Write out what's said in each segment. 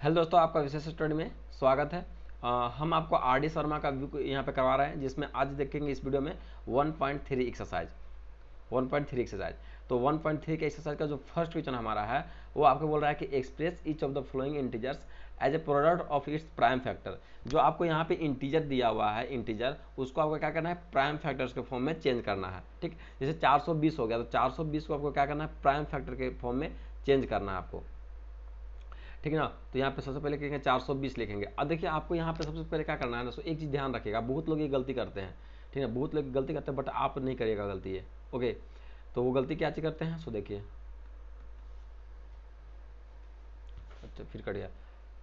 Hello दोस्तों, आपका विशेष study में स्वागत है। हम आपको आर डी शर्मा का व्यू यहाँ पे करवा रहे हैं, जिसमें आज देखेंगे इस वीडियो में 1.3 एक्सरसाइज। 1.3 एक्सरसाइज तो 1.3 के एक्सरसाइज का जो फर्स्ट क्वेश्चन हमारा है वो आपको बोल रहा है कि express each of the following integers as a product of its prime factor. जो आपको यहाँ पे इंटीजर दिया हुआ है, इंटीजर उसको आपको क्या करना है, प्राइम फैक्टर्स के फॉर्म में चेंज करना है। ठीक, जैसे 420 हो गया तो 420 को आपको क्या करना है, प्राइम फैक्टर के फॉर्म में चेंज करना है आपको। ठीक है ना। तो यहाँ पे सबसे पहले लिखेंगे 420 लिखेंगे। अब देखिए आपको यहाँ पे सबसे पहले क्या करना है ना, तो एक चीज़ ध्यान रखिएगा, बहुत लोग ये गलती करते हैं। ठीक है, बहुत लोग गलती करते हैं, बट आप नहीं करिएगा गलती ये। ओके, तो वो गलती क्या चीज़ करते हैं, सो देखिए। अच्छा फिर कट गया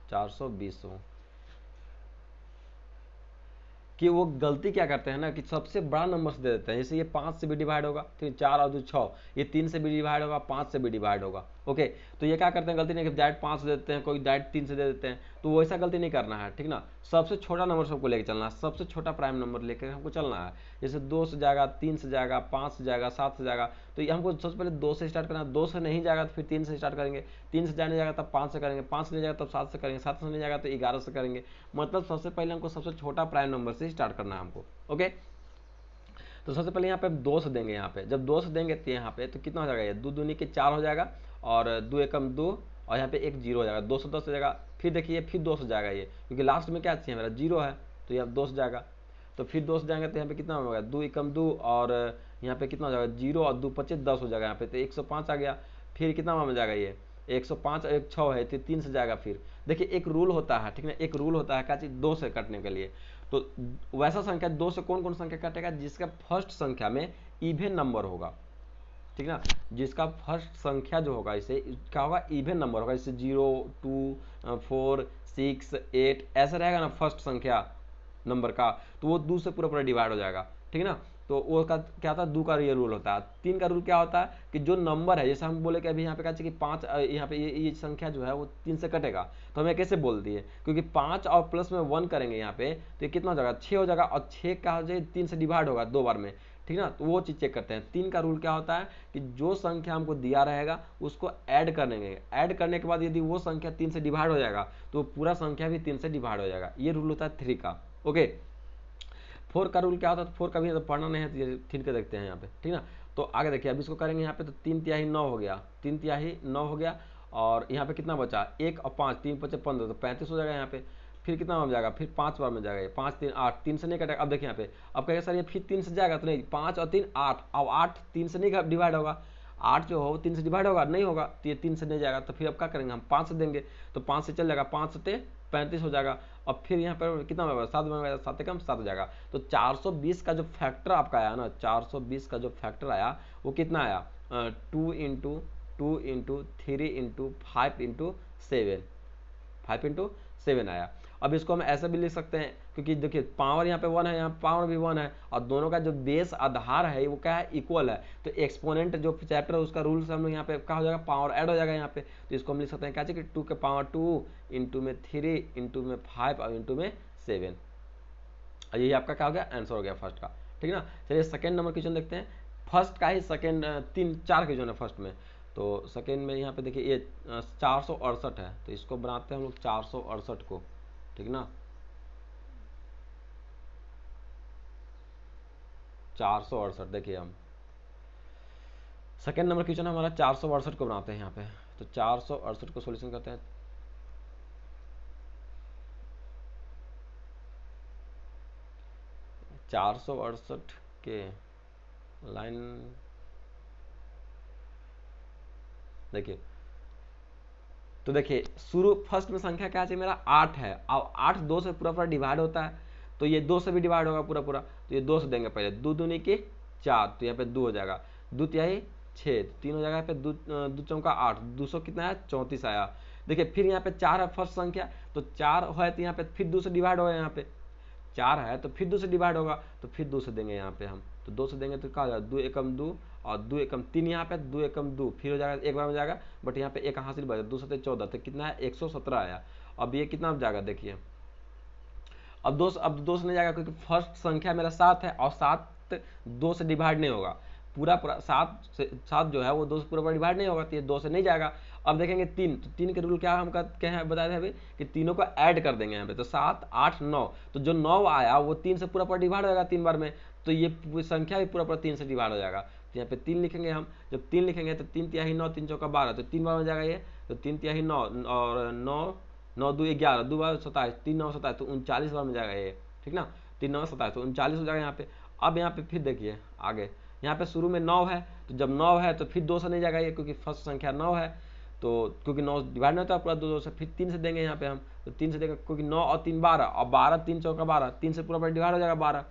420 कि वो गलती क्या करते हैं ना कि सबसे बड़ा नंबर से दे देते हैं। जैसे ये 5 से भी डिवाइड होगा तो 4 और 2 6, ये 3 से भी डिवाइड होगा, 5 से भी डिवाइड होगा। ओके, तो ये क्या करते हैं, गलती नहीं कि डायरेक्ट 5 से देते हैं, कोई डायरेक्ट 3 से दे देते हैं, तो वो ऐसा गलती नहीं करना है। ठीक ना, सबसे छोटा नंबर सबको लेकर चलना है, सबसे छोटा प्राइम नंबर लेकर हमको चलना है। जैसे 2 से जाएगा, 3 से जाएगा, 5 से जाएगा, 7 से जाएगा, तो ये हमको सबसे पहले 2 से स्टार्ट करना है। 2 से नहीं जाएगा तो फिर 3 से स्टार्ट करेंगे, 3 से जाने जाएगा तब 5 से करेंगे, 5 से नहीं जाएगा तब 7 से करेंगे, 7 से नहीं जाएगा तो 11 से करेंगे। मतलब सबसे पहले हमको सबसे छोटा प्राइम नंबर से स्टार्ट करना है हमको। ओके, तो सबसे पहले यहाँ पे 2 से देंगे। यहाँ पे जब 2 से देंगे तो यहाँ पे तो कितना हो जाएगा, ये 2 दूनी के 4 हो जाएगा, और 2 एकम 2, और यहाँ पे एक 0 हो जाएगा, 2 से 10 हो जाएगा। फिर देखिए फिर 2 से जाएगा ये, क्योंकि लास्ट में क्या चाहिए मेरा 0 है, तो यहाँ 2 से जाएगा। तो फिर 2 से जाएंगे तो यहाँ पे कितना होगा, 2 एकम 2, और यहाँ पे कितना हो जाएगा 0 और 2 25 10 हो जाएगा। यहाँ पे तो 105 आ गया। फिर कितना में जाएगा ये 105 और एक 6 है तो 3 से जाएगा। फिर देखिए एक रूल होता है, ठीक है, एक रूल होता है क्या चीज़, 2 से कटने के लिए। तो वैसा संख्या 2 से कौन कौन संख्या कटेगा, जिसका फर्स्ट संख्या में इवन नंबर होगा। ठीक ना, जिसका फर्स्ट संख्या जो होगा इसे क्या होगा, इवन नंबर होगा। जैसे 0 2 4 6 8 ऐसा रहेगा ना फर्स्ट संख्या नंबर का, तो वो 2 से पूरा पूरा डिवाइड हो जाएगा। ठीक है ना, तो वो का क्या होता है, 2 का ये रूल होता है। 3 का रूल क्या होता है कि जो नंबर है, जैसे हम बोले कि अभी यहाँ पे क्या चाहिए कि 5, यहाँ पे ये संख्या जो है वो 3 से कटेगा, तो हमें कैसे बोल दिए, क्योंकि 5 और प्लस में 1 करेंगे यहाँ पे तो ये कितना हो जाएगा, 6 हो जाएगा, और 6 का हो जाए 3 से डिवाइड होगा 2 बार में। ठीक ना, तो वो चीज़ चेक करते हैं। 3 का रूल क्या होता है कि जो संख्या हमको दिया रहेगा उसको ऐड करेंगे, ऐड करने के बाद यदि वो संख्या 3 से डिवाइड हो जाएगा तो पूरा संख्या भी 3 से डिवाइड हो जाएगा। ये रूल होता है 3 का। ओके, 4 का रूल क्या होता है, तो 4 का भी तो पढ़ना नहीं है तो ये 3 के देखते हैं यहाँ पे। ठीक ना, तो आगे देखिए अब इसको करेंगे यहाँ पे, तो 3 तिहाई 9 हो गया, 3 तिहाई 9 हो गया, और यहाँ पे कितना बचा 1 और 5, 3 5 15, तो 35 हो जाएगा यहाँ पे। फिर कितना हो जाएगा, फिर 5 बार में जाएगा ये, 5 3 8, 3 से नहीं कटेगा। अब देखिए यहाँ पे, अब कहेगा सर ये फिर 3 से जाएगा, तो नहीं, 5 और 3 8, अब 8 3 से नहीं डिवाइड होगा, 8 जो हो 3 से डिवाइड होगा नहीं होगा, तो ये 3 से नहीं जाएगा। तो फिर अब क्या करेंगे हम, 5 से देंगे, तो 5 से चल जाएगा, 5 से 35 हो जाएगा। अब फिर यहाँ पर कितना होगा, 7 में 7 कम 7 हो जाएगा। तो 420 का जो फैक्टर आपका आया ना, 420 का जो फैक्टर आया वो कितना आया, 2 into 2 into 3 into 5 into 7, 5 into 7 आया। अब इसको हम ऐसा भी लिख सकते हैं, क्योंकि देखिए पावर यहाँ पे 1 है, यहाँ पावर भी 1 है, और दोनों का जो बेस आधार है वो क्या है, इक्वल है। तो एक्सपोनेंट जो चैप्टर है उसका रूल से हम लोग यहाँ पे क्या हो जाएगा, पावर ऐड हो जाएगा यहाँ पे। तो इसको हम लिख सकते हैं क्या चाहिए कि 2 के पावर 2 इंटू में 3 इंटू में 5 और इंटू में 7। और यही आपका क्या हो गया, आंसर हो गया फर्स्ट का। ठीक है ना, चलिए सेकेंड नंबर क्वेश्चन देखते हैं। फर्स्ट का ही सेकेंड 3 4 क्वेश्चन है फर्स्ट में। तो सेकेंड में यहाँ पे देखिए ये 468 है, तो इसको बनाते हैं हम लोग 468 को। ठीक ना, 468 देखिए हम सेकेंड नंबर क्वेश्चन हमारा 468 को बनाते हैं यहाँ पे। तो 468 को सॉल्यूशन करते हैं। 468 के लाइन देखिए, तो देखिए शुरू फर्स्ट में संख्या क्या चाहिए मेरा 8 है, अब 8 2 से पूरा पूरा डिवाइड होता है, तो ये 2 से भी डिवाइड होगा पूरा पूरा, तो ये 2 से देंगे पहले, 2 दूनी की 4, तो यहाँ पे 2 हो जाएगा, 2 तिहाई 6, 3 हो जाएगा यहाँ पे, 2 चौका 8, 200 कितना है 34 आया। देखिए फिर यहाँ पे 4 है फर्स्ट संख्या, तो 4 है तो यहाँ पे फिर 2 से डिवाइड होगा, यहाँ पे 4 है तो फिर 2 से डिवाइड होगा, तो फिर 2 से देंगे यहाँ पे हम, तो 2 से देंगे तो क्या हो जाएगा 2 एकम 2, और 2 एकम 3 यहाँ पे 2 एकम 2 फिर हो जाएगा, एक बार में जाएगा, बट यहाँ पे एक हासिल बचा, 2 7 14, तो कितना है 117 आया। अब ये कितना जाएगा देखिए, अब 2 से नहीं जाएगा, क्योंकि फर्स्ट संख्या मेरा 7 है, और 7 2 से डिवाइड नहीं होगा, पूरा पूरा 7 जो है वो 2 से पूरा पूरा डिवाइड नहीं होगा, तो ये 2 से नहीं जाएगा। अब देखेंगे 3, तो 3 के रूल क्या हम क्या है बताए थे अभी कि तीनों को ऐड कर देंगे यहाँ पे, तो 7 8 9, तो जो 9 आया वो 3 से पूरा पूरा डिवाइड हो जाएगा 3 बार में, तो ये संख्या भी पूरा पूरा 3 से डिवाइड हो जाएगा। तो यहाँ पे 3 लिखेंगे हम, जब 3 लिखेंगे तो 3 तिहाई 9, 3 चौका 12, तो 3 बार हो जाएगा ये, तो 3 तिहाई 9 और 9 9 2 11, 2 बार 27, 3 9 27, तो 39 बार में जाएगा ये, ठीक ना, 3 9 27, तो 39 हो जाएगा यहाँ पे। अब यहाँ पे फिर देखिए आगे, यहाँ पे शुरू में 9 है, तो जब 9 है तो फिर 2 से नहीं जाएगा ये, क्योंकि फर्स्ट संख्या 9 है, तो क्योंकि 9 डिवाइड नहीं होता पूरा 2 से, फिर 3 से देंगे यहाँ पे हम, तो 3 से देंगे, क्योंकि 9 और 3 12, और 12 3 चौका 12, 3 से पूरा पूरा डिवाइड हो जाएगा 12,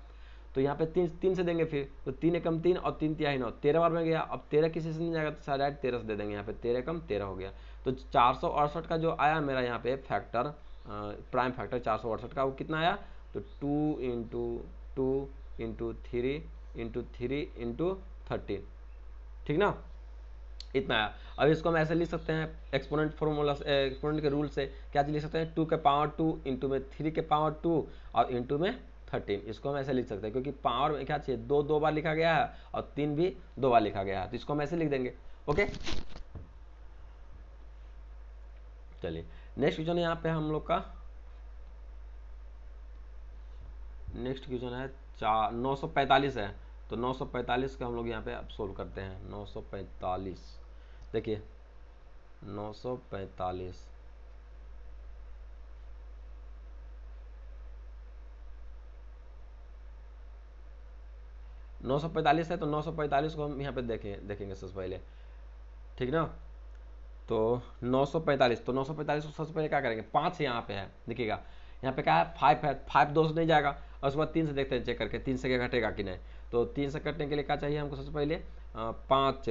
तो यहाँ पे 3 से देंगे फिर, तो 3 एकम 3 और 3 तिहाई 9, 13 बार में गया। अब 13 किसी से नहीं जाएगा, तो डायरेक्ट 13 से दे देंगे यहाँ पे, 13 एकम 13 हो गया। तो 468 का जो आया मेरा यहाँ पे फैक्टर, प्राइम फैक्टर 468 का, वो कितना आया, तो 2 इंटू 2 इंटू 3 इंटू 3 इंटू 13, ठीक ना, इतना आया। अब इसको हम ऐसे लिख सकते हैं एक्सपोनेंट फॉर्मूला, एक्सपोनेंट के रूल से क्या लिख सकते हैं, 2 के पावर 2 इंटू में 3 के पावर 2 और इंटू में 13, इसको हम ऐसे लिख सकते हैं, क्योंकि पावर में क्या चाहिए, 2 बार लिखा गया है और 3 भी 2 बार लिखा गया है, तो इसको हम ऐसे लिख देंगे। ओके, चलिए नेक्स्ट क्वेश्चन यहाँ पे हम लोग का, नेक्स्ट क्वेश्चन है 945 है, तो 945 का हम लोग यहाँ पे अब सोल्व करते हैं। 945 देखिए, 945 945 है, तो 945 को हम यहाँ पे देखेंगे सबसे पहले, ठीक ना, तो 945, तो 945 को सबसे पहले क्या करेंगे, 5 यहाँ पे है, देखिएगा यहाँ पे क्या है, 5 है, 5 2 से नहीं जाएगा, और उसके बाद 3 से देखते हैं चेक करके 3 से क्या घटेगा कि नहीं, तो 3 से कटने के लिए क्या चाहिए हमको, सबसे पहले 5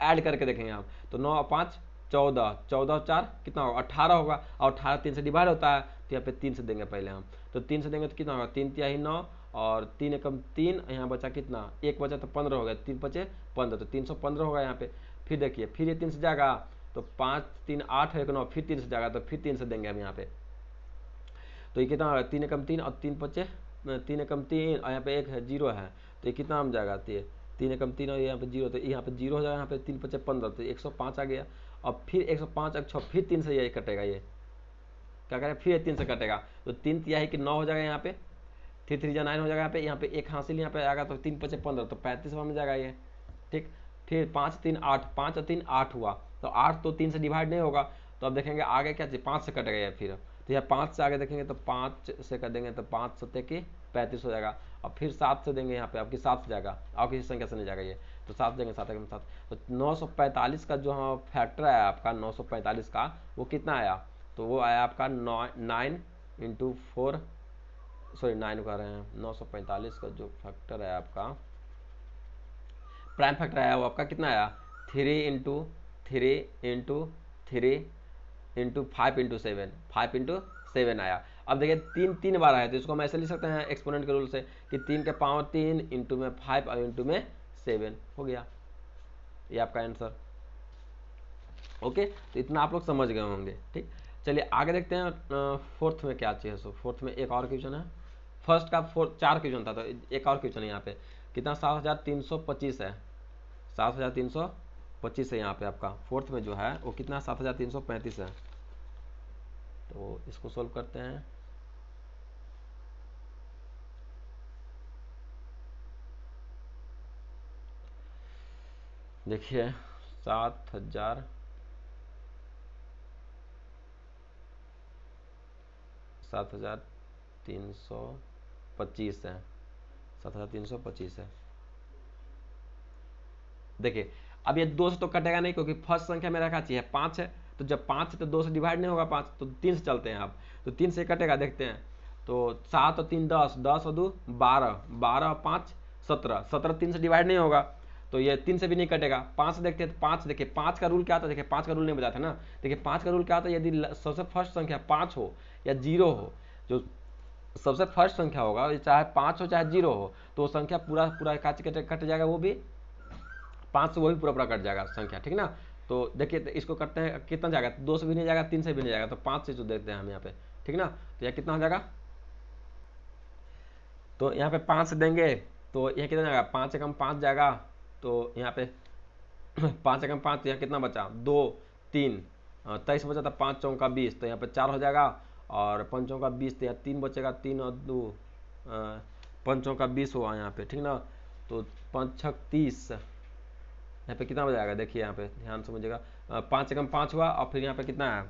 ऐड करके देखेंगे हम, तो 9 और 5 14, 14 और 4 कितना होगा, 18 होगा, और 18 3 से डिवाइड होता है, तो यहाँ पे 3 से देंगे पहले हम, तो 3 से देंगे तो कितना होगा, 3 तिहाई 9 और 3 एकम 3, यहाँ बचा कितना, 1 बचा तो 15 हो गया, 3 बचे 15, तो 315 होगा यहाँ पे। फिर देखिए, फिर ये 3 से जाएगा, तो 5 3 8 1 9, फिर 3 से जाएगा, तो फिर 3 से देंगे हम यहाँ पे, तो ये कितना होगा, 3 एकम 3 और 3 बचे 3 एकम 3 और यहाँ पे 1 है 0 है, तो ये कितना हम जाएगा, 3 एकम 3 और यहाँ पे 0, तो यहाँ पे 0 हो जाएगा, यहाँ पे 3 बचे 15, तो 105 आ गया। और फिर 105 6, फिर 3 से ये कटेगा, ये क्या करें, फिर 3 से कटेगा, तो 3 तिहाई कि 9 हो जाएगा यहाँ पे, 3 3 9 हो जाएगा यहाँ पे 1 हासिल यहाँ पे आएगा, तो 3 बचे 15, तो 35 बार में जाएगा ये, ठीक। फिर 5 3 8, 5 और 3 8 हुआ, तो 8 तो 3 से डिवाइड नहीं होगा, तो अब देखेंगे आगे क्या चाहिए, 5 से कटेगा ये, फिर तो यहाँ 5 से आगे देखेंगे तो 5 से कर देंगे, तो 5 सत्ते की 35 हो जाएगा, और फिर 7 से देंगे यहाँ पे, अब 7 से जाएगा, और किसी संख्या से नहीं जाएगा ये, तो 7 देंगे, 7 एकम 7, तो 945 का जो हाँ फैक्टर आया आपका 945 का, वो कितना आया, तो वो आया आपका 9 इंटू 4, सॉरी 9 कर रहे हैं, 945 का जो फैक्टर है आपका, प्राइम फैक्टर आया वो आपका कितना आया, 3 into 3 into 3 into 5 into 7, 5 into 7 आया। अब देखिए 3 बार आया, तो इसको हम ऐसे लिख सकते हैं एक्सपोनेंट के रूल से कि 3 के पावर 3 इंटू में 5 और इंटू में 7 हो गया, ये आपका आंसर। ओके, तो इतना आप लोग समझ गए होंगे, ठीक। चलिए आगे देखते हैं फोर्थ में क्या चाहिए। सो फोर्थ में एक और क्वेश्चन है, फर्स्ट का 4 क्वेश्चन था, तो एक और क्वेश्चन है यहाँ पे, कितना 7325 है, 7325 है यहाँ पे आपका, फोर्थ में जो है वो कितना 7335 है, तो इसको सोल्व करते हैं। देखिए 7325 है, 7325 है। देखिए अब ये 2 से तो कटेगा नहीं, क्योंकि फर्स्ट संख्या मेरा क्या चाहिए, 5 है, तो जब 5 है तो 2 से डिवाइड नहीं होगा 5, तो 3 से चलते हैं आप, तो 3 से कटेगा, देखते हैं, तो 7 और 3 10, 10 और 2 12, 12 और 5 17, 17 3 से डिवाइड नहीं होगा, तो ये 3 से भी नहीं कटेगा। 5 देखते हैं, तो 5 देखिए 5 का रूल क्या आता है, देखिए 5 का रूल नहीं बताया था ना, देखिए 5 का रूल क्या आता है, यदि सबसे फर्स्ट संख्या 5 हो या 0 हो, जो सबसे फर्स्ट संख्या होगा, चाहे 5 हो चाहे 0 हो, तो वो संख्या पूरा पूरा कट जाएगा, वो भी 5 से वो भी पूरा पूरा कट जाएगा संख्या, ठीक ना। तो देखिए तो इसको करते हैं, कितना जाएगा, 2 से भी नहीं जाएगा, 3 से भी नहीं जाएगा, तो 5 से जो देखते हैं हम यहाँ पे, ठीक ना, तो यह कितना हो जाएगा, तो यहाँ पे 5 से देंगे तो यहाँ कितना जाएगा, 5 एकम 5 जाएगा, तो यहाँ पे 5 एकम 5, तो यहाँ कितना बचा 2 3 23 बचा था, 5 चौका 20, तो यहाँ पे 4 हो जाएगा, और 5 चौका 20, तो यहाँ 3 बचेगा, 3 और 2 5 चौका 20 हुआ यहाँ पे, ठीक ना। तो 5 छक 30, यहाँ पे कितना बजाएगा, देखिए यहाँ पे ध्यान समझिएगा, 5 एकम 5 हुआ, और फिर यहाँ पे कितना है,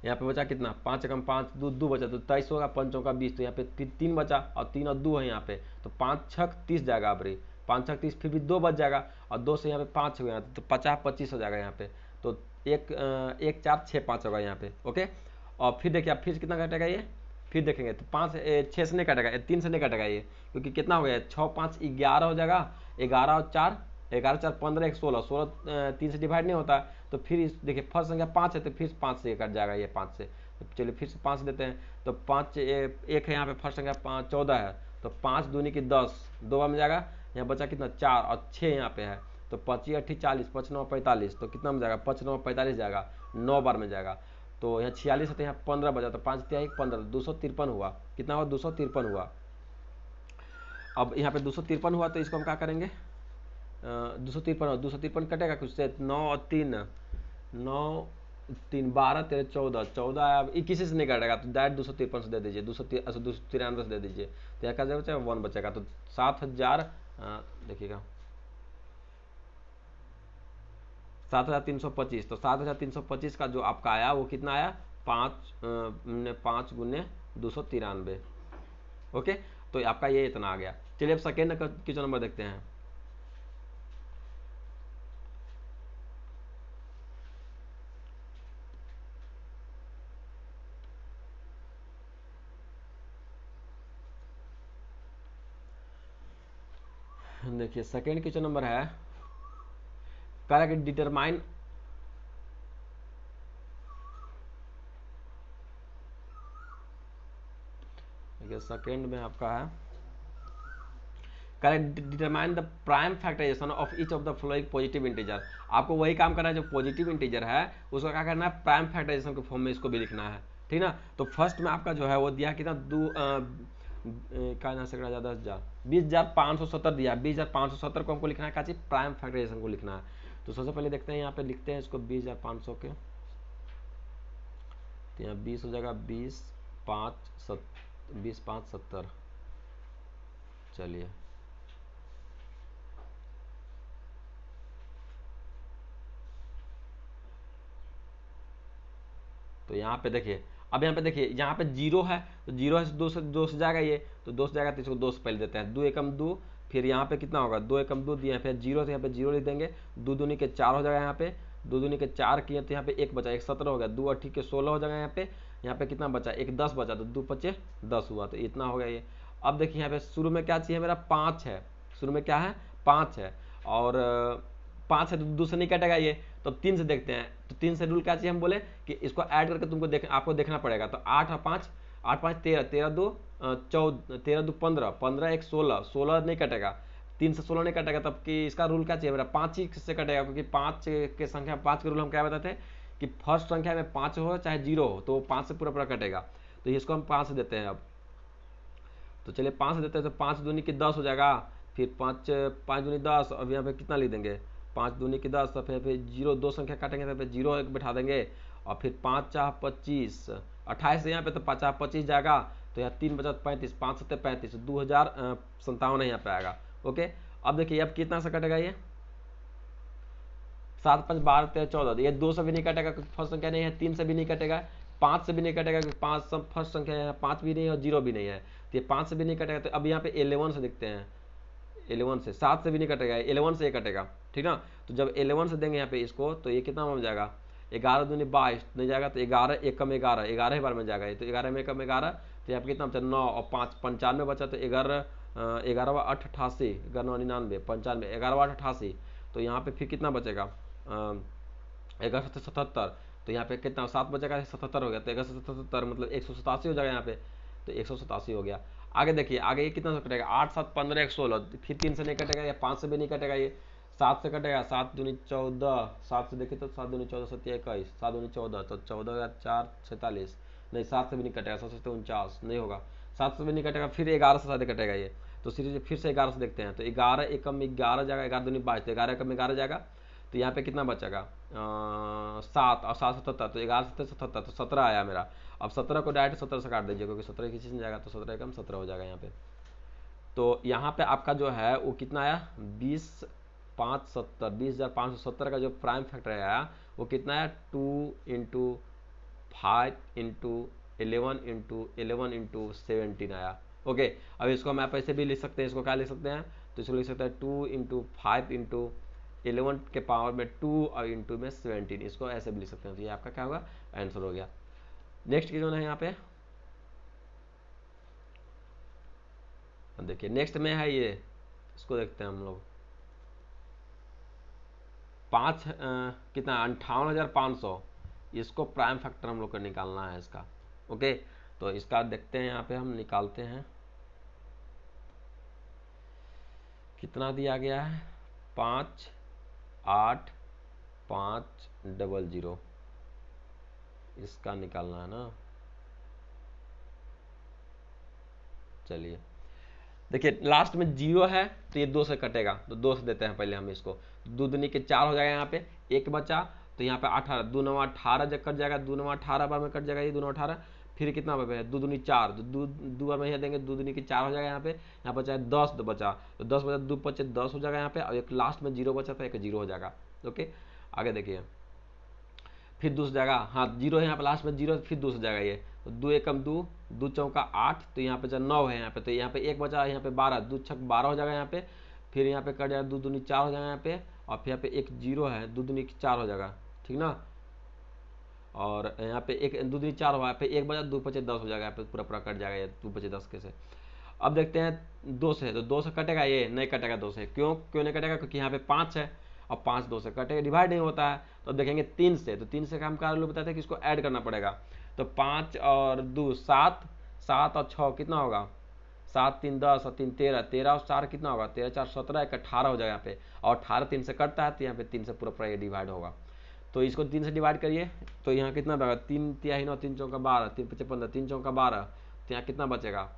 यहाँ पे बचा कितना, 5 एकम 5 दो बचा, तो 23 होगा, 5 चौका 20, तो यहाँ पे फिर 3 बचा, और 3 और 2 है यहाँ पे, तो 5 छक 30 जाएगा, अब 5 छक 30, फिर भी 2 बच जाएगा, और 2 से यहाँ पे 5 हो गया, तो 50 25 हो जाएगा यहाँ पे, तो 1 4 6 5 होगा यहाँ पे, ओके। और फिर देखिए आप फिर कितना कटेगा ये, फिर देखेंगे तो 5 6 से नहीं कटेगा, 3 से नहीं कटेगा ये, क्योंकि कितना हो गया, 6 5 11 हो जाएगा, 11 और 4 11 4 15 1 16 16 3 से डिवाइड नहीं होता, तो फिर इस देखिए फर्स्ट संख्या 5 है, तो फिर 5 से कट जाएगा ये 5 से, तो चलिए फिर से 5 देते हैं, तो 5 एक है यहाँ पे, फर्स्ट संख्या 5 14 है, तो 5 दूनी की 10, 2 बार में जाएगा, यहाँ बचा कितना 4 और 6 यहाँ पे है, तो 25 8 40 5 9 45, तो कितना में जाएगा 5 9 45 जाएगा, 9 बार में जाएगा, तो यहाँ 46 है, तो यहाँ 15 बचा, तो 5 तिहाई 15, 253 हुआ, कितना हुआ 253 हुआ। अब यहाँ पे 253 हुआ, तो इसको हम क्या करेंगे, 253 कटेगा कुछ से, 9 और 3 9 3 12 13 14 14, अब 21 से नहीं कटेगा, तो डायरेक्ट 253 से दे दीजिए, 293 से दे दीजिए, तो यहाँ का बचेगा 1 बचेगा, तो 7000 देखिएगा 7325, तो 7325 का जो आपका आया वो कितना आया, 5 गुने 293, ओके। तो आपका ये इतना आ गया। चलिए अब सेकेंड क्वेश्चन नंबर देखते हैं। देखिए सेकेंड क्वेश्चन नंबर है, करेक्ट डिटरमाइन सेकेंड में आपका है, correct determine the prime factorisation of each of the following positive integer. आपको वही काम करना है जो पॉजिटिव इंटीजर है उसको क्या करना है, प्राइम फैक्टराइजेशन के फॉर्म में इसको भी लिखना है, ठीक ना। तो फर्स्ट में आपका जो है वो दिया कितना, क्या ना सकता 10,000 20,570 दिया, 20,570 को हमको लिखना है, क्या चीज प्राइम फैक्टराइजेशन को लिखना है। तो सबसे पहले देखते हैं, यहाँ पे लिखते हैं इसको 20,500 के, तो यहाँ 20 हो जाएगा, 20,5 70, चलिए तो यहाँ पे देखिए, अब यहाँ पे देखिए यहाँ पे 0 है, तो 0 है, 2 से जाएगा ये, तो 2 से जाएगा, तो इसको 2 से पहले देते हैं, 2 एकम 2, फिर यहाँ पे कितना होगा 2 एकम 2 दिए, फिर 0 से यहाँ पे 0 लिख देंगे, 2 दूनी के 4 हो जाएगा, यहाँ पे 2 दूनी के 4 किए, तो यहाँ पे 1 बचा, 1 17 हो गया, 2 8 के 16 हो जाएगा, यहाँ पे कितना बचा, 1 10 बचा, तो 2 5 10 हुआ, तो इतना हो गया ये। अब देखिए यहाँ पे शुरू में क्या चाहिए मेरा, 5 है, शुरू में क्या है 5 है, और 5 है तो 2 से नहीं कटेगा ये, तो अब 3 से देखते हैं, तो 3 से रूल क्या चाहिए, हम बोले कि इसको ऐड करके तुमको आपको देखना पड़ेगा, तो 8 और 5 8 5 13 13 2 14 13 2 15 15 1 16 16 नहीं कटेगा, 3 से 16 नहीं कटेगा, तब कि इसका रूल क्या चाहिए मेरा, 5 ही से कटेगा, क्योंकि 5 के संख्या 5 के रूल हम क्या बताते हैं कि फर्स्ट संख्या में 5 हो चाहे 0 हो तो 5 से पूरा पूरा कटेगा, तो इसको हम 5 से देते हैं। अब तो चलिए 5 से देते हैं, तो 5 दूनी की 10 हो जाएगा, फिर 5 दूनी 10, अब यहाँ पे कितना लिख देंगे, 5 दूनी की 10, तो फिर 0 2 संख्या काटेंगे, तो फिर 0 एक बैठा देंगे, और फिर 5 4 25 28 यहाँ पे, तो 5 4 25 जाएगा, तो यहाँ 3 बचा 35 5 7 35 2057 यहाँ पे आएगा, ओके। अब देखिए अब कितना से कटेगा ये, 7 5 12 13 14, ये 2 से भी नहीं कटेगा क्योंकि फर्स्ट संख्या नहीं है, 3 से भी नहीं कटेगा, 5 से भी नहीं कटेगा क्योंकि 5 सब फर्स्ट संख्या है, 5 भी नहीं है और 0 भी नहीं है, तो ये 5 से भी नहीं कटेगा। तो अब यहाँ पे 11 से देखते हैं, 11 से 7 से भी नहीं कटेगा, 11 से ये कटेगा, ठीक ना। तो जब 11 से देंगे यहाँ पे इसको, तो ये कितना बन जाएगा, 11 दूनी 22 नहीं जाएगा, तो 11 एक कम 11 11 बार में जाएगा, तो 11 में कम 11, तो यहाँ पे कितना बचा 9 और 5 95 बचा, तो 11 11 8 88 11 99 95 11 8 88, तो यहाँ पे फिर कितना बचेगा 11 77, तो यहाँ पे कितना 7 बचेगा 77 हो गया, तो 11 77 मतलब 187 हो जाएगा यहाँ पे, तो 187 हो गया। आगे देखिए आगे ये कितना से कटेगा, 8 7 15 1 16, फिर 3 से नहीं कटेगा, या 5 से भी नहीं कटेगा, ये 7 से कटेगा, 7 दूनी 14, 7 से देखिए तो 7 दूनी 14 7 21 7 दूनी 14, तो 14 4 46 नहीं, 7 से भी नहीं कटेगा, 7 से 49 नहीं होगा, 7 से भी नहीं कटेगा, फिर 11 से शायद कटेगा ये, तो सीरीज फिर से 11 से देखते हैं, तो 11 एकम 11 जाएगा, 11 दूनी 22, तो 11 एकम 11 जाएगा, तो यहाँ पे कितना बचेगा 7 और 7 77, तो 11 7 77, तो 17 आया मेरा। अब 17 को डायरेक्ट 17 से काट दीजिए, क्योंकि 17 किसी से जाएगा, तो 17 एकम 17 हो जाएगा यहाँ पे। तो यहाँ पे आपका जो है वो कितना आया 20,570 का जो प्राइम फैक्टर आया वो कितना है 2 इंटू 5 इंटू 11 इंटू 11 इंटू 17 आया। ओके, अब इसको हम आप ऐसे भी लिख सकते हैं, इसको क्या लिख सकते हैं, तो इसको लिख सकते हैं 2 इंटू 5 इंटू 11 के पावर में 2 और इंटू में 17, इसको ऐसे भी लिख सकते हैं। तो ये आपका क्या होगा आंसर हो गया। नेक्स्ट क्वेश्चन है यहाँ पे, देखिए नेक्स्ट में है ये, इसको देखते हैं हम लोग। कितना 58,500, इसको प्राइम फैक्टर हम लोग को निकालना है इसका। ओके, तो इसका देखते हैं, यहाँ पे हम निकालते हैं, कितना दिया गया है 58,500, इसका निकालना है ना। चलिए देखिए लास्ट में 0 है, तो ये 2 से कटेगा, तो 2 से देते हैं पहले हम इसको। 2 दूनी के 4 हो जाएगा, यहाँ पे 1 बचा, तो यहाँ पे 18, 2 9 18 जब कट जाएगा, 2 9 18 बार में कट जाएगा, ये 2 9 18, फिर कितना बचा 2 दूनी 4, तो 2 बार में यहाँ देंगे, 2 दूनी के 4 हो जाएगा, यहाँ बचा है 10 बचा, तो 10 बचा 2 बचे 10 हो जाएगा यहाँ पे, और एक लास्ट में 0 बचा था, एक 0 हो जाएगा। ओके, आगे देखिए, फिर 2 से जाएगा, हाँ 0 है यहाँ पे लास्ट में 0, फिर 2 से जाएगा ये, तो 2 एकम 2, 2 चौका 8, तो यहाँ पे जो 9 है यहाँ पे, तो यहाँ पे 1 बचा, यहाँ पे 12, 2 छक 12 हो जाएगा यहाँ पे, फिर यहाँ पे कट जाएगा 2 दूनी 4 हो जाएगा यहाँ पे, और फिर यहाँ पे एक 0 है, 2 दूनी 4 हो जाएगा, ठीक ना। और यहाँ पे एक 2 दूनी 4 हुआ, यहाँ पे 1 बचा, 2 बचे 10 हो जाएगा, यहाँ पे पूरा पूरा कट जाएगा ये 2 बचे 10 के से। अब देखते हैं 2 से, तो 2 से कटेगा, ये नहीं कटेगा 2 से, क्यों नहीं कटेगा, क्योंकि यहाँ पे 5 है, और 5 2 से कटेगा, डिवाइड नहीं होता है। तो अब देखेंगे 3 से, तो 3 से काम का लोग बताते हैं कि इसको ऐड करना पड़ेगा, तो 5 और 2 7, 7 और 6 कितना होगा 7 3 10 और 3 13, 13 और 4 कितना होगा 13 4 17, 1 18 हो जाएगा यहाँ पे, और 18 3 से कटता है, तो यहाँ पे 3 से पूरा पूरा ये डिवाइड होगा। तो इसको 3 से डिवाइड करिए, तो यहाँ कितना बचेगा 3 तिहाई 9, 3 चौका 12, 3 पचे 15, 3 चौका 12, तो यहाँ कितना बचेगा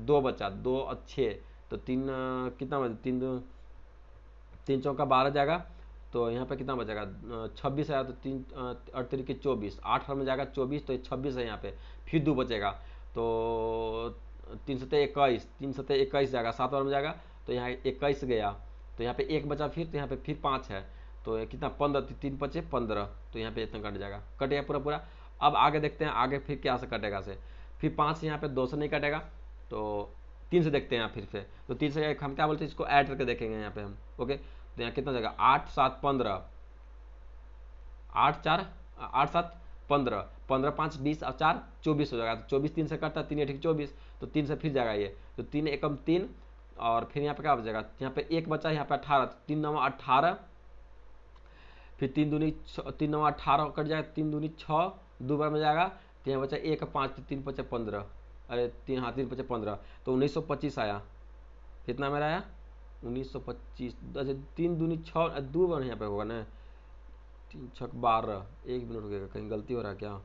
2 बचा, 2 और 6, तो 3 कितना बचा 3 चौका 12 जाएगा, तो यहाँ पे कितना बचेगा 26 आया, तो 3 और 3 के 24, 8 में जाएगा 24, तो 26 है यहाँ पे, फिर 2 बचेगा, तो 3 सत्ते 21, 3 सत्ते 21 जाएगा, 7 में जाएगा, तो यहाँ 21 गया, तो यहाँ पे 1 बचा, फिर तो यहाँ पे फिर 5 है, तो कितना 15, 3 बचे 15, तो यहाँ पे इतना कट जाएगा, कट गया पूरा पूरा। अब आगे देखते हैं आगे फिर क्या से कटेगा से, फिर 5 से यहाँ पे 2 से नहीं कटेगा, तो 3 से देखते हैं फिर से, तो 3 से हम क्या बोलते हैं इसको ऐड करके देखेंगे यहाँ पे हम। ओके, तो यहाँ कितना जाएगा 8 7 15, 8 4 8 7 15, 15 5 20 और 4 24 हो जाएगा, तो 24 3 से कटता है, 3 8 24, तो 3 से फिर जाएगा ये, तो 3 एकम 3, और फिर यहाँ पे क्या बचेगा, यहाँ पे 1 बचा, यहाँ पे 18, 3 9 18, फिर 3 दूनी 3 9 18 कट जाएगा, 3 दूनी 6, 2 बार में जाएगा, तो यहाँ बचा 1 5, 3 5 15, अरे 3 हाँ 3 5 15, तो 1925 आया, कितना मेरा आया 1925, अच्छा 3 दूनी 6, 2 बार यहाँ पे होगा ना, 3 6 12, 1 मिनट रुकेगा, कहीं गलती हो रहा है क्या,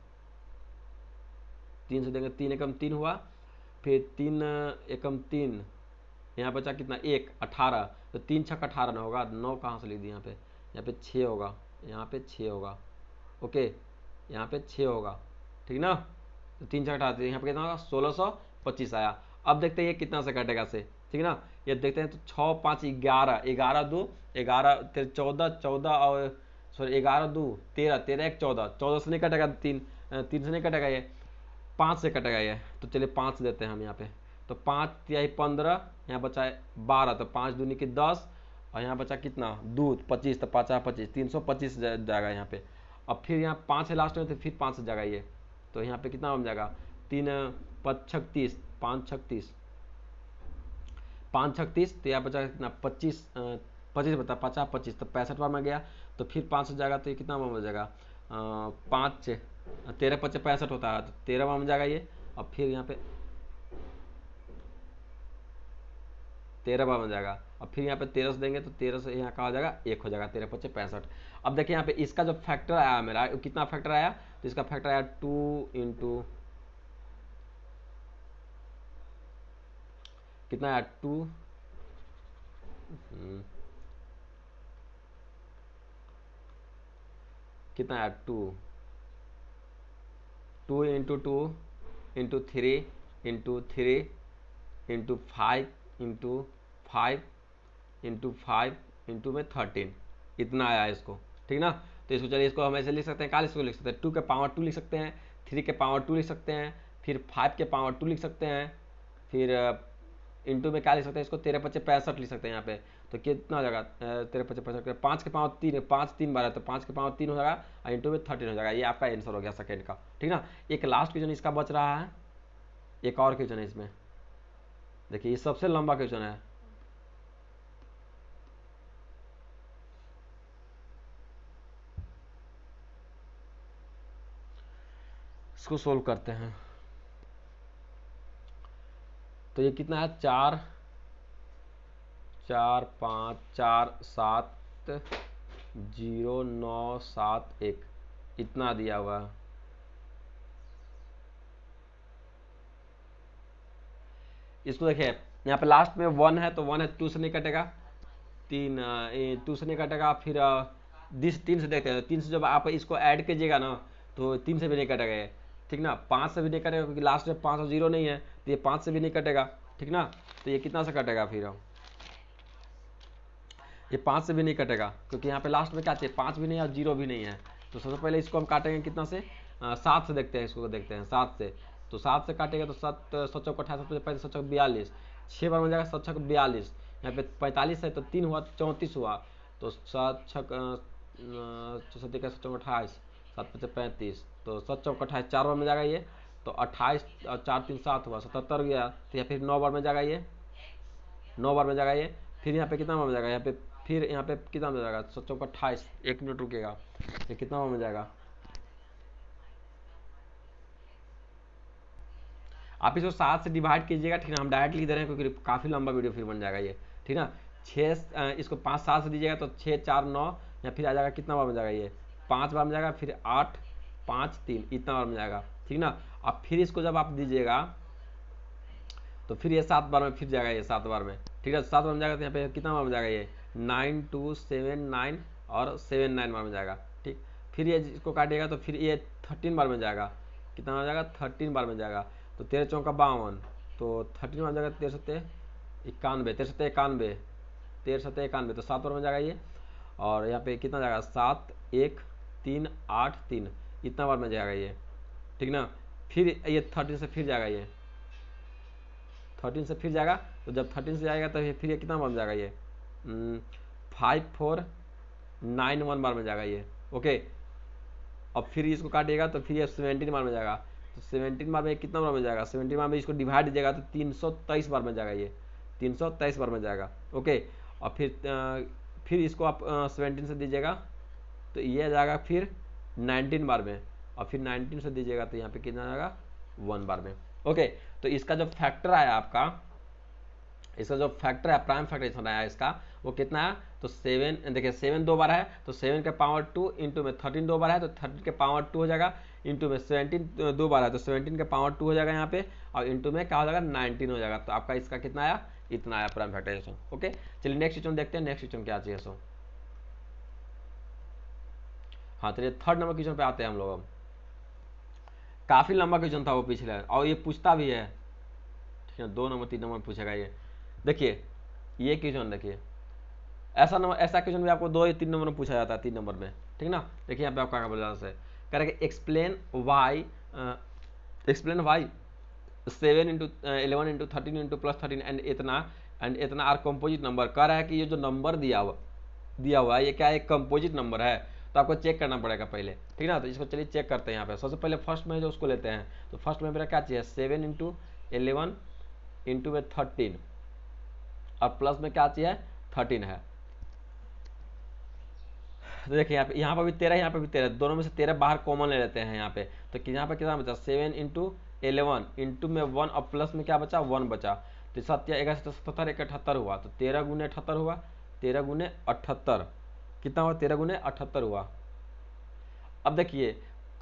3 से देंगे 3 एकम 3 हुआ, फिर 3 एकम 3, यहाँ बचा कितना 1 18, तो 3 6 18 ना होगा, 9 कहाँ से लिख दी यहाँ पे 6 होगा, यहाँ पे 6 होगा। ओके, यहाँ पे 6 होगा, ठीक ना, तो 3 6 18, यहाँ पे कितना होगा 1625 आया। अब देखते हैं ये कितना से कटेगा से, ठीक ना, ये देखते हैं, तो 6 5 11, 11 2 11 14, 14 और सॉरी 11 2 13, 13 1 14, 14 से नहीं कटेगा, 3 से नहीं कटेगा, ये 5 से कटेगा ये, तो चलिए 5 देते हैं हम यहाँ पे, तो 5 तिहाई 15, यहाँ बचा है 12, तो 5 दूनी के 10, और यहाँ बचा कितना 2 25, तो 5 25, 325 जाएगा यहाँ पे। अब फिर यहाँ 5 है लास्ट में, तो फिर 5 से जाएगा ये, तो यहाँ पे कितना बन जाएगा 3 5 36, 5 36, 5 36, तो यहाँ बचा कितना 25, 25 बता 50 25, तो 65 बार में गया, तो फिर 5 से जाएगा, तो ये कितना बार में जाएगा 5 13 5 65 होता है, तो 13 बार में जाएगा ये, और फिर यहाँ पे 13 बार में जाएगा, और फिर यहाँ पे 13 से देंगे, तो 13 से यहाँ का हो जाएगा 1 हो जाएगा, 13 5 65। अब देखिए यहाँ पे इसका जो फैक्टर आया मेरा, कितना फैक्टर आया, तो इसका फैक्टर आया 2 इंटू कितना आया 2 कितना है, 2, 2 into 3 into 3 into 5 into 5 into 5 into में 13, इतना आया इसको, ठीक ना। तो इसको चलिए, इसको हम ऐसे लिख सकते हैं, कहाँ इसको लिख सकते हैं, 2 के पावर 2 लिख सकते हैं, 3 के पावर 2 लिख सकते हैं, फिर 5 के पावर 2 लिख सकते हैं, फिर इंटू में क्या लिख सकते हैं इसको, 13 पच्चे 65 लिख सकते हैं यहाँ पे। तो कितना हो जाएगा, 13 पच्चे 65, 5 के पावर 3, 5 3 बार है तो 5 के पावर 3 हो जाएगा और इंटू में 13 हो जाएगा। ये आपका आंसर हो गया सेकेंड का, ठीक ना। एक लास्ट क्वेश्चन इसका बच रहा है, एक और क्वेश्चन है इसमें, देखिए ये सबसे लंबा क्वेश्चन है। इसको सोल्व करते हैं। तो ये कितना है, 4 4 5 4 7 0 9 7 1, इतना दिया हुआ है। इसको देखिए, यहाँ पे लास्ट में 1 है तो 1 है, 2 से नहीं कटेगा, 3 2 से नहीं कटेगा, फिर 3 से देखते हैं, 3 से जब आप इसको ऐड कीजिएगा ना तो 3 से भी नहीं कटेगा ये, ठीक ना। 5 से भी नहीं कटेगा क्योंकि लास्ट में 5 और 0 नहीं है, तो ये 5 से भी नहीं कटेगा, ठीक ना। तो ये कितना से कटेगा, फिर ये 5 से भी नहीं कटेगा क्योंकि यहाँ पे लास्ट में क्या चाहिए, 5 भी नहीं है और 0 भी नहीं है। तो सबसे पहले इसको हम काटेंगे कितना से, 7 से देखते हैं, इसको देखते हैं 7 से। तो 7 से काटेगा तो 7 7 चौक 28, 7 5 7 चौक 42, 6 बार में जाएगा 7 छक 42, यहाँ पे 45 है तो 3 हुआ 34 हुआ, तो 7 छक 7 का 7 चौक 28, 7 5 35, तो 7 चौक 28 4 बार में जाएगा ये, तो 28 और 4 3 7 हुआ 77 गया, तो या फिर 9 बार में जाएगा ये, 9 बार में जाएगा ये। फिर यहाँ पे कितना बार में जाएगा, यहाँ पे फिर यहाँ पे कितना में जाएगा, 7 चौक 28, 1 मिनट रुकेगा, ये कितना बार में जाएगा। आप इसको 7 से डिवाइड कीजिएगा, ठीक ना। हम डायरेक्ट लिख दे रहे हैं क्योंकि काफ़ी लंबा वीडियो फिर बन जाएगा ये, ठीक ना। 6 इसको 5 7 से दीजिएगा तो 6 4 9, या फिर आ जाएगा कितना बार में जाएगा ये, 5 बार में जाएगा, फिर 8 5 3, इतना बार में जाएगा, ठीक ना। अब फिर इसको जब आप दीजिएगा तो फिर ये 7 बार में फिर जाएगा, ये 7 बार में, ठीक है। 7 बार में जाएगा तो यहाँ पे कितना बार में जाएगा ये, 9 2 7 9 और 7 9 बार में जाएगा, ठीक। फिर ये इसको काटिएगा तो फिर ये 13 बार में जाएगा, कितना हो जाएगा, 13 बार में जाएगा। तो 13 चौका 52, तो 13 बार में जाएगा, 13 सत्ते 91, 13 सत्ते 91, 13 सत्ते 91, तो 7 बार में जाएगा ये। और यहाँ पे कितना जाएगा, 7 1 3 8 3, इतना बार में जाएगा ये, ठीक ना। फिर ये 13 से फिर जाएगा ये, 13 से फिर जाएगा, तो जब 13 से जाएगा तो फिर ये कितना बार में जाएगा ये, 5 4 9 1 बार में जाएगा ये, ओके। अब फिर इसको काटिएगा तो फिर ये 17 बार में जाएगा, तो 17 बार में कितना बार में जाएगा, 17 बार में इसको डिवाइड दीजिएगा तो 323 बार में जाएगा ये, 323 बार में जाएगा, ओके। और फिर इसको आप 17 से दीजिएगा तो ये आ जाएगा फिर 19 बार में, और फिर 19 से दीजिएगा तो यहाँ पे कितना जाएगा, 1 बार में, ओके। तो इसका जो फैक्टर आया आपका, इसका जो फैक्टर है, प्राइम फैक्टर आया इसका, वो कितना है, तो 7, देखिए 7 2 बार है तो 7 के पावर 2 इंटू में 13 2 बार है तो 13 के पावर 2 हो जाएगा, इंटू में 17 2 बार है तो 17 के पावर 2 हो जाएगा यहाँ पे, और इंटू में क्या हो जाएगा, 19 हो जाएगा। तो आपका इसका कितना आया, इतना आया प्राइम फैक्टराइजेशन, ओके। चलिए नेक्स्ट क्वेश्चन देखते हैं, नेक्स्ट क्वेश्चन क्या चाहिए सो। हाँ चलिए थर्ड नंबर क्वेश्चन पे आते हैं हम लोग। अब काफी लंबा क्वेश्चन था वो पिछले, और ये पूछता भी है, ठीक है, 2 नंबर 3 नंबर पूछेगा ये। देखिए ये क्वेश्चन देखिए, ऐसा क्वेश्चन भी आपको 2 या 3 नंबर में पूछा जाता है, 3 नंबर में, ठीक ना। देखिए यहाँ पे आपका क्या बोला है, correct, explain why 7 into 11 into 13 into plus 13 and इतना आर कंपोजिट नंबर। कह रहा है कि ये जो नंबर दिया हुआ है ये क्या है, एक कंपोजिट नंबर है, तो आपको चेक करना पड़ेगा पहले, ठीक ना। तो इसको चलिए चेक करते हैं। यहाँ पे सबसे पहले फर्स्ट में जो उसको लेते हैं, तो फर्स्ट में मेरा क्या चाहिए, 7 इंटू 11 इंटू में 13 और प्लस में क्या चाहिए, 13 है। तो देखिए यहाँ पर भी 13, यहाँ पे भी 13, दोनों में से 13 बाहर कॉमन ले लेते हैं यहाँ पे, तो यहाँ पे कितना बचा, 7 इंटू 11 इंटू में 1 और प्लस में क्या बचा, 1 बचा, तो 7 11 77 1 78 हुआ, तो 13 गुने 78 हुआ, 13 गुने 78 कितना हुआ, 13 गुने 78 हुआ। अब देखिए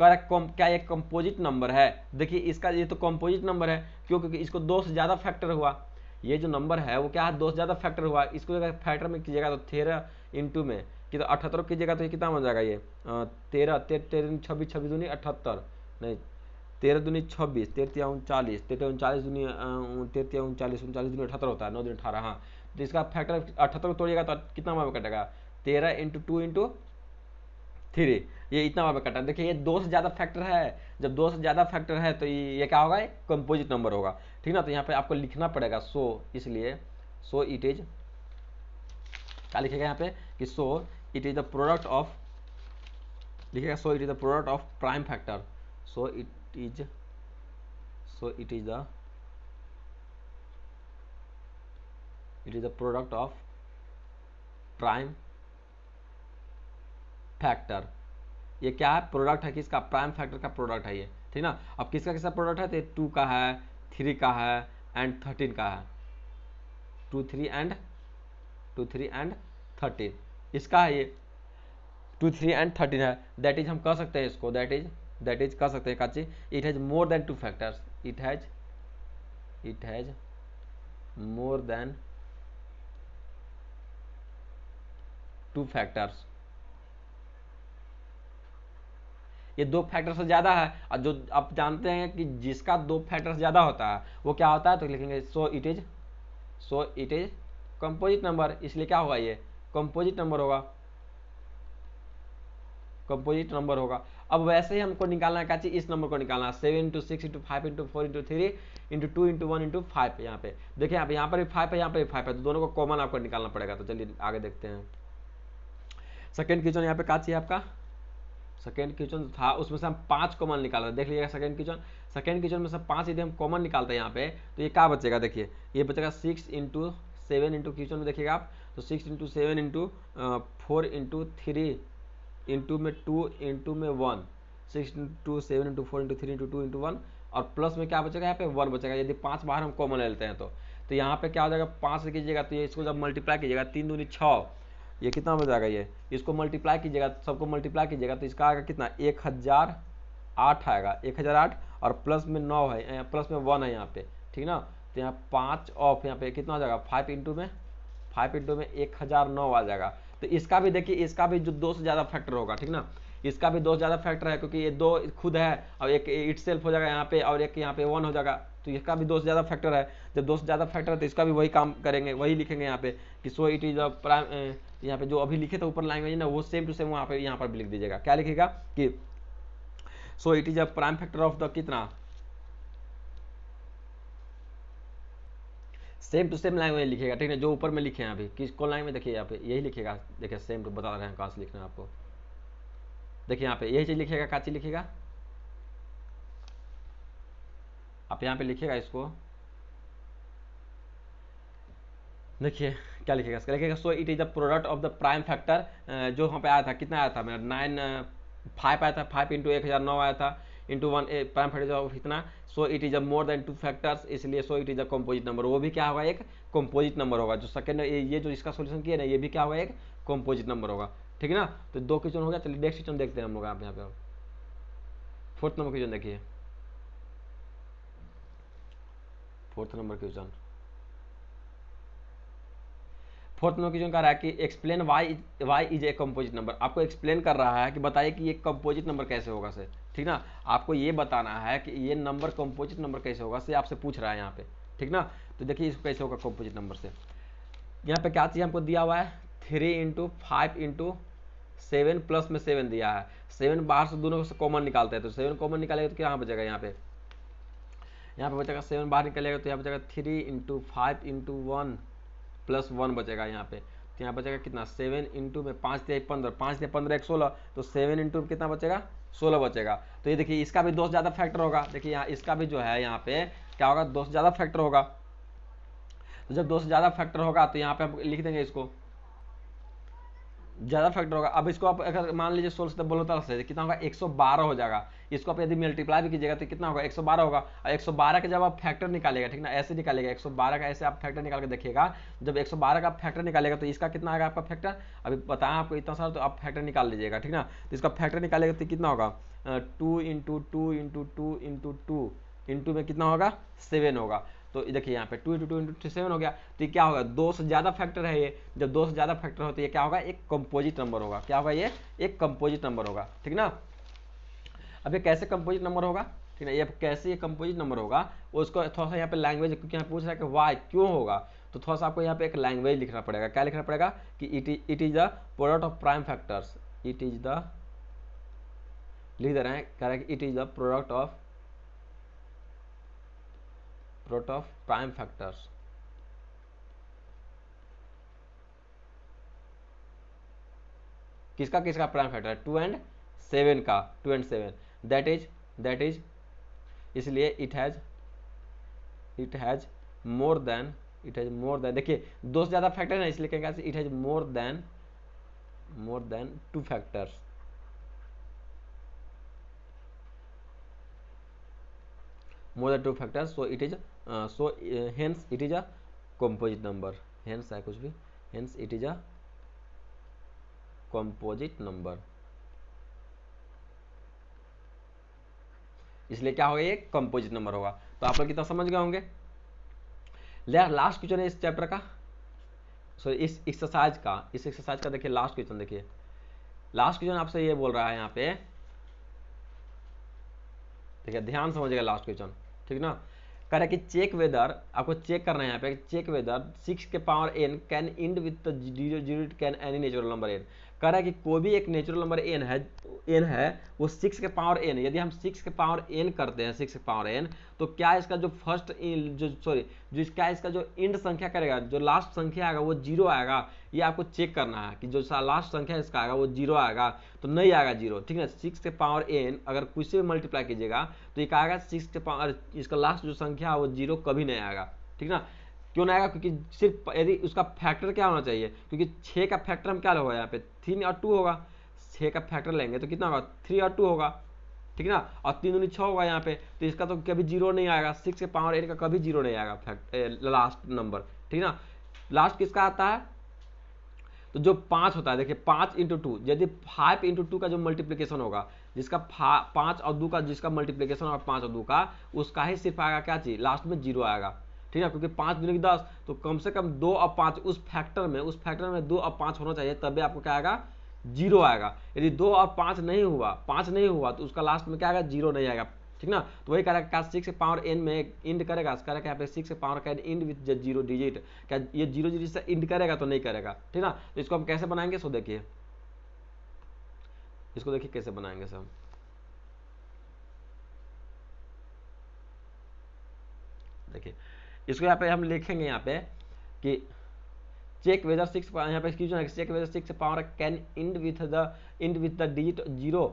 क्या ये कंपोजिट नंबर है, देखिए इसका ये तो कंपोजिट नंबर है, क्यों, क्योंकि इसको 2 से ज़्यादा फैक्टर हुआ, ये जो नंबर है वो क्या है, 2 से ज़्यादा फैक्टर हुआ। इसको अगर फैक्टर में कीजिएगा तो 13 इंटू में कि तो 78 कीजिएगा तो ये कितना बन जाएगा, ये 13 13 26 26 दूनी 78, नहीं 13 दूनी 26, 13 39, 13 39 दूनी 13 39 39 दूनी 78 होता है, 9 दूनी 18। हाँ, तो इसका फैक्टर 78 को तोड़िएगा तो कितना वहाँ पे कटेगा, 13 इंटू 2 इंटू 3, ये इतना वहाँ पे कटा। देखिए ये 2 से ज़्यादा फैक्टर है, जब 2 से ज़्यादा फैक्टर है तो ये क्या होगा, कंपोजिट नंबर होगा, ठीक ना। तो यहाँ पे आपको लिखना पड़ेगा सो, इसलिए सो इट इज, क्या लिखेगा यहाँ पे कि so it is the product of, लिखेगा so it is the product of prime factor, so it is the product of prime factor. ये क्या है, प्रोडक्ट है किसका, प्राइम फैक्टर का प्रोडक्ट है ये, ठीक ना। अब किसका किसका प्रोडक्ट है, तो 2 का है, 3 का है एंड 13 का है, 2 3 एंड 13 इसका है, ये 2 3 एंड 13 है। दैट इज हम कह सकते हैं इसको, दैट इज कह सकते हैं काची, it has more than 2 factors, it has more than 2 factors. ये 2 फैक्टर से ज्यादा है, और जो आप जानते हैं कि जिसका 2 फैक्टर से ज्यादा होता है वो क्या होता है, तो लिखेंगे सो इट इज कंपोजिट नंबर, इसलिए क्या होगा, ये कंपोजिट नंबर होगा। अब वैसे ही हमको निकालना है क्या चीज, इस नंबर को निकालना है, 7 into 6 into 5 into 4 into 3 into 2 into 1 into 5। यहाँ पे देखिए, यहाँ पर भी 5 है, यहाँ पर भी 5 है, तो दोनों को कॉमन आपको निकालना पड़ेगा। तो चलिए आगे देखते हैं। सेकेंड क्वेश्चन यहाँ पे क्या चाहिए आपका, सेकेंड क्वेश्चन था उसमें से हम 5 कॉमन निकाल रहे, देख लीजिएगा सेकेंड क्वेश्चन में से 5 यदि हम कॉमन निकालते हैं यहाँ पे, तो ये क्या बचेगा, देखिए ये बचेगा 6 इंटू 7 इंटू क्वेश्चन में देखिएगा आप, तो 6 इंटू 7 इंटू 4 इंटू 3 इंटू में 2 इंटू में 1, 6 into 7 into 4 into 3 into 2 into 1, और प्लस में क्या बचेगा, यहाँ पे 1 बचेगा। यदि 5 बाहर हम कॉमन ले लेते हैं तो यहाँ पे क्या हो जाएगा, 5 से कीजिएगा तो ये इसको जब मल्टीप्लाई कीजिएगा, 3 दूनी 6, ये कितना हो जाएगा, ये इसको मल्टीप्लाई कीजिएगा, सबको मल्टीप्लाई कीजिएगा तो इसका आएगा कितना, 1008 आएगा, 1008, और प्लस में 9 है, प्लस में 1 है यहाँ पे, ठीक ना। तो यहाँ 5 ऑफ, यहाँ पे कितना हो जाएगा, 5 इंटू में 1009 आ जाएगा। तो इसका भी देखिए, इसका भी जो 2 से ज़्यादा फैक्टर होगा, ठीक ना, इसका भी 2 से ज़्यादा फैक्टर है, क्योंकि ये 2 खुद है और एक इट सेल्फ हो जाएगा यहाँ पे, और एक यहाँ पे 1 हो जाएगा, तो इसका भी 2 से ज़्यादा फैक्टर है। जब 2 से ज़्यादा फैक्टर है तो इसका भी वही काम करेंगे, वही लिखेंगे यहाँ पे कि सो इट इज प्राइम, यहाँ पे जो अभी लिखे थे ऊपर लैंग्वेज ना, वो सेम टू सेम वहाँ पर भी लिख दीजिएगा। क्या लिखेगा कि so it is a prime factor of the कितना, सेम टू सेम लैंग्वेज लिखेगा, ठीक है, जो ऊपर में लिखे हैं अभी, किस कौन लैंग्वेज, देखिए यहाँ पे यही लिखेगा, देखिए सेम टू बता रहे हैं कहाँ से लिखना है आपको, देखिए यहाँ पे यही चीज लिखेगा, क्या चीज लिखेगा, आप यहाँ पे लिखेगा इसको, देखिए क्या लिखेगा, इसका लिखेगा so it is the product of the prime factor, जो वहाँ पे आया था, कितना आया था मेरा 5 आया था, 5 इंटू 1009 आया था, इंटू 1 प्राइम फैक्टर ऑफ इतना, so it is a more than 2 factors, इसलिए so it is a composite number, वो भी क्या होगा, एक कंपोजिट नंबर होगा। जो सेकंड ये जो इसका सोल्यूशन किया ना, ये भी क्या होगा, एक कंपोजिट नंबर होगा, ठीक है ना। तो 2 क्वेश्चन हो गया, चलिए नेक्स्ट क्वेश्चन देखते हैं हम लोग यहाँ पे। 4th नंबर क्वेश्चन देखिए, 4th नंबर क्वेश्चन कह रहा है कि explain why is a composite number, आपको एक्सप्लेन कर रहा है कि बताइए कि ये कंपोजिट नंबर कैसे होगा से, ठीक ना। आपको ये बताना है कि ये नंबर कंपोजिट नंबर कैसे होगा से आपसे पूछ रहा है यहाँ पे, ठीक ना। तो देखिए इसको कैसे होगा कंपोजिट नंबर से, यहाँ पे क्या चीज़ हमको दिया हुआ है, 3 इंटू 5 इंटू 7 प्लस में 7 दिया है, 7 बाहर से दोनों से कॉमन निकालते हैं, तो 7 कॉमन निकालेगा तो क्या बचेगा, यहाँ पे बचेगा 7 बाहर निकलेगा तो यहाँ बचेगा 3 इंटू 5 इंटू 1 प्लस 1 बचेगा यहाँ पे, तो यहाँ बचेगा कितना, 7 इंटू में 5 × 15, 5 × 15 = 16, तो 7 इंटू कितना बचेगा, 16 बचेगा। तो ये देखिए इसका भी 2 से ज़्यादा फैक्टर होगा, देखिए यहाँ इसका भी जो है यहाँ पे क्या होगा, 2 से ज़्यादा फैक्टर होगा। तो जब 2 से ज़्यादा फैक्टर होगा तो यहाँ पे हम लिख देंगे इसको, ज़्यादा फैक्टर होगा। अब इसको आप अगर मान लीजिए 16 से बोलो से कितना होगा, 112 हो जाएगा। इसको आप यदि मल्टीप्लाई भी कीजिएगा तो कितना होगा, 112 होगा। और 112 का जब आप फैक्टर निकालेगा, ठीक ना, ऐसे निकालेगा 112 का, ऐसे आप फैक्टर निकाल के देखिएगा। जब 112 का फैक्टर निकालेगा तो इसका कितना आएगा आपका फैक्टर, अभी बताया आपको इतना सारा, तो आप फैक्टर निकाल लीजिएगा, ठीक ना। तो इसका फैक्टर निकालेगा तो कितना होगा, 2 इंटू 2 इंटू 2 इंटू 2 इंटू में कितना होगा, 7 होगा। तो देखिए यहाँ पे 2 इंटू 2 इंटू 7 हो गया। तो ये क्या होगा, 2 से ज़्यादा फैक्टर है ये। जब 2 से ज़्यादा फैक्टर हो तो ये क्या होगा, एक कंपोजिट नंबर होगा। क्या होगा, ये एक कंपोजिट नंबर होगा, ठीक ना। अब ये कैसे कंपोजिट नंबर होगा, ठीक है, ये कैसे ये कंपोजिट नंबर होगा उसको थोड़ा सा यहाँ पे लैंग्वेज, क्योंकि यहाँ पूछ रहा है कि वाई क्यों होगा, तो थोड़ा सा आपको यहाँ पे एक लैंग्वेज लिखना पड़ेगा। क्या लिखना पड़ेगा कि it is the product of prime factors, it is the, लिख दे रहे हैं, कह रहे हैं कि it is the product of prime factors. किसका किसका प्राइम फैक्टर है, 2 एंड 7 का, 2 एंड 7, दैट इज इसलिए इट हैज मोर देन, देखिए 2 से ज़्यादा फैक्टर है इसलिए कहेंगे it has more than 2 factors. more than 2 factors, so it is hence it is a composite number, hence है कुछ भी, hence it is a composite number। इसलिए क्या होगा, ये कंपोजिट नंबर होगा। तो आप लोग कितना समझ गए होंगे। लास्ट क्वेश्चन है इस चैप्टर का, सॉरी इस एक्सरसाइज का देखिए लास्ट क्वेश्चन। देखिए लास्ट क्वेश्चन आपसे ये बोल रहा है यहाँ पे, देखिए ध्यान समझिएगा लास्ट क्वेश्चन, ठीक ना। कह रहा है कि चेक वेदर, आपको चेक करना है यहाँ पे, चेक वेदर 6 के power n can end with 0 can any natural number n। कह रहा है कि कोई भी एक नेचुरल नंबर n है वो 6 के पावर n, यदि हम 6 के पावर n करते हैं, 6 के पावर n, तो क्या इसका जो फर्स्ट जो क्या इसका जो इंड संख्या करेगा, जो लास्ट संख्या आएगा वो 0 आएगा। ये आपको चेक करना है कि जो लास्ट संख्या इसका आएगा वो 0 आएगा तो नहीं आएगा 0, ठीक है। 6 के पावर n अगर कुछ से भी मल्टीप्लाई कीजिएगा तो ये आएगा 6 के पावर, इसका लास्ट जो संख्या है वो 0 कभी नहीं आएगा, ठीक ना। क्यों नहीं आएगा, क्योंकि सिर्फ यदि उसका फैक्टर क्या होना चाहिए, क्योंकि 6 का फैक्टर हम क्या होगा यहाँ पे 3 और 2 होगा। 6 का फैक्टर लेंगे तो कितना होगा 3 और 2 होगा, ठीक ना, और 3 दूनी 6 होगा यहाँ पे, तो इसका तो कभी 0 नहीं आएगा। 6 के पावर n का कभी 0 नहीं आएगा लास्ट नंबर, ठीक ना। लास्ट किसका आता है, तो जो 5 होता है, देखिए 5 इंटू 2, यदि 5 इंटू 2 का जो मल्टीप्लीकेशन होगा, जिसका 5 और 2 का जिसका मल्टीप्लीकेशन होगा 5 और 2 का, उसका ही सिर्फ आएगा क्या चीज, लास्ट में 0 आएगा, ठीक है। क्योंकि 5 दूनी 10, तो कम से कम 2 और 5 उस फैक्टर में 2 और 5 होना चाहिए, तभी आपको क्या आएगा 0 आएगा। यदि 2 और 5 नहीं हुआ तो उसका लास्ट में क्या आएगा 0 नहीं आएगा, ठीक ना। तो वही कह रहा है 6 के पावर n में इंड करेगा, कह रहा है यहाँ पे 6 के पावर का इंड विद 0 डिजिट, क्या ये 0 डिजिट से इंड करेगा तो नहीं करेगा, ठीक ना। तो इसको हम कैसे बनाएंगे, सो देखिए इसको, देखिए कैसे बनाएंगे सब। देखिए इसको यहाँ पे हम लिखेंगे यहाँ पे कि चेक वेदर 6, यहाँ पे check whether 6 power can end with the digit 0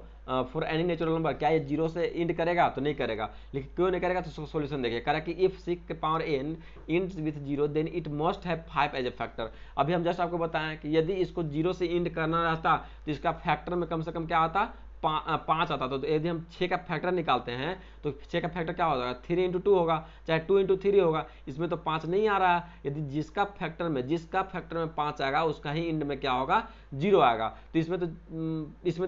for any natural number. क्या ये 0 से इंड करेगा तो नहीं करेगा, लेकिन क्यों नहीं करेगा, तो सॉल्यूशन देखिए। कह रहा है कि इफ 6 के power n end with 0 then it must have 5 as a factor. अभी हम जस्ट आपको बताएं कि यदि इसको 0 से इंड करना रहता तो इसका फैक्टर में कम से कम क्या आता, 5 आता। तो यदि हम 6 का फैक्टर निकालते हैं तो 6 का फैक्टर क्या होगा, 3 इंटू 2 होगा, चाहे 2 इंटू 3 होगा। इसमें तो 5 नहीं आ रहा है, यदि जिसका फैक्टर में 5 आएगा उसका ही इंड में क्या होगा 0 आएगा। तो इसमें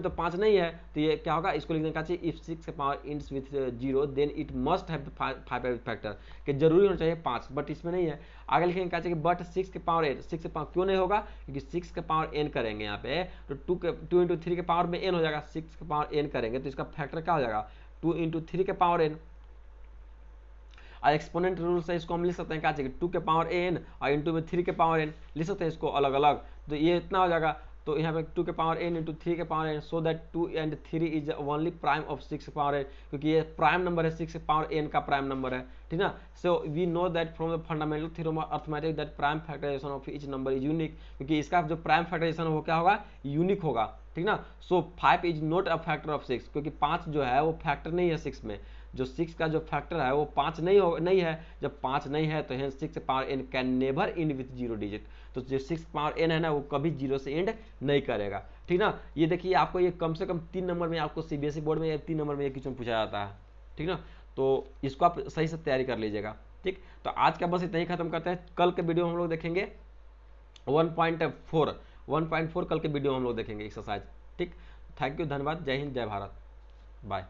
तो 5 नहीं है, तो ये क्या होगा, इसको लिखने का चाहिए इफ 6 के power ends with 0 then it must have 5 as factor, कि जरूरी होना चाहिए 5, बट इसमें नहीं है। आगे लिखेंगे क्या चाहिए, बट 6 के पावर n, 6 के पावर क्यों नहीं होगा, क्योंकि 6 के पावर n करेंगे यहाँ पे तो 2 इंटू 3 के पावर में n हो जाएगा। 6 के पावर n करेंगे तो इसका फैक्टर क्या हो जाएगा 2 इंटू 3 के पावर n। और एक्सपोनेंट रूल से इसको हम लिख सकते हैं क्या चाहिए 2 के पावर n और इंटू में 3 के पावर n, लिख सकते हैं इसको अलग अलग। तो ये इतना हो जाएगा, तो यहाँ पे 2 के पावर n इंटू 3 के power n, so that 2 and 3 is only prime of 6 के पावर n, क्योंकि ये प्राइम नंबर है, 6 के पावर n का प्राइम नंबर है, ठीक ना। So we know that from the fundamental theorem of arithmetic that prime factorisation of each number is unique, क्योंकि इसका जो प्राइम फैक्टराइजेशन वो क्या होगा, यूनिक होगा, ठीक ना। सो 5 is not a factor of 6, क्योंकि 5 जो है वो फैक्टर नहीं है 6 में, जो 6 का जो फैक्टर है वो 5 नहीं है। जब 5 नहीं है तो hence 6 power n can never end with 0 digit, तो जो 6 पावर n है ना वो कभी 0 से इंड नहीं करेगा, ठीक ना। ये देखिए आपको ये कम से कम 3 नंबर में, आपको सीबीएसई बोर्ड में 3 नंबर में ये क्वेश्चन पूछा जाता है, ठीक ना। तो इसको आप सही से तैयारी कर लीजिएगा, ठीक। तो आज का बस इतना ही खत्म करते हैं। कल के वीडियो हम लोग देखेंगे 1.4 कल के वीडियो हम लोग देखेंगे एक्सरसाइज, ठीक। थैंक यू, धन्यवाद, जय हिंद, जय भारत, बाय।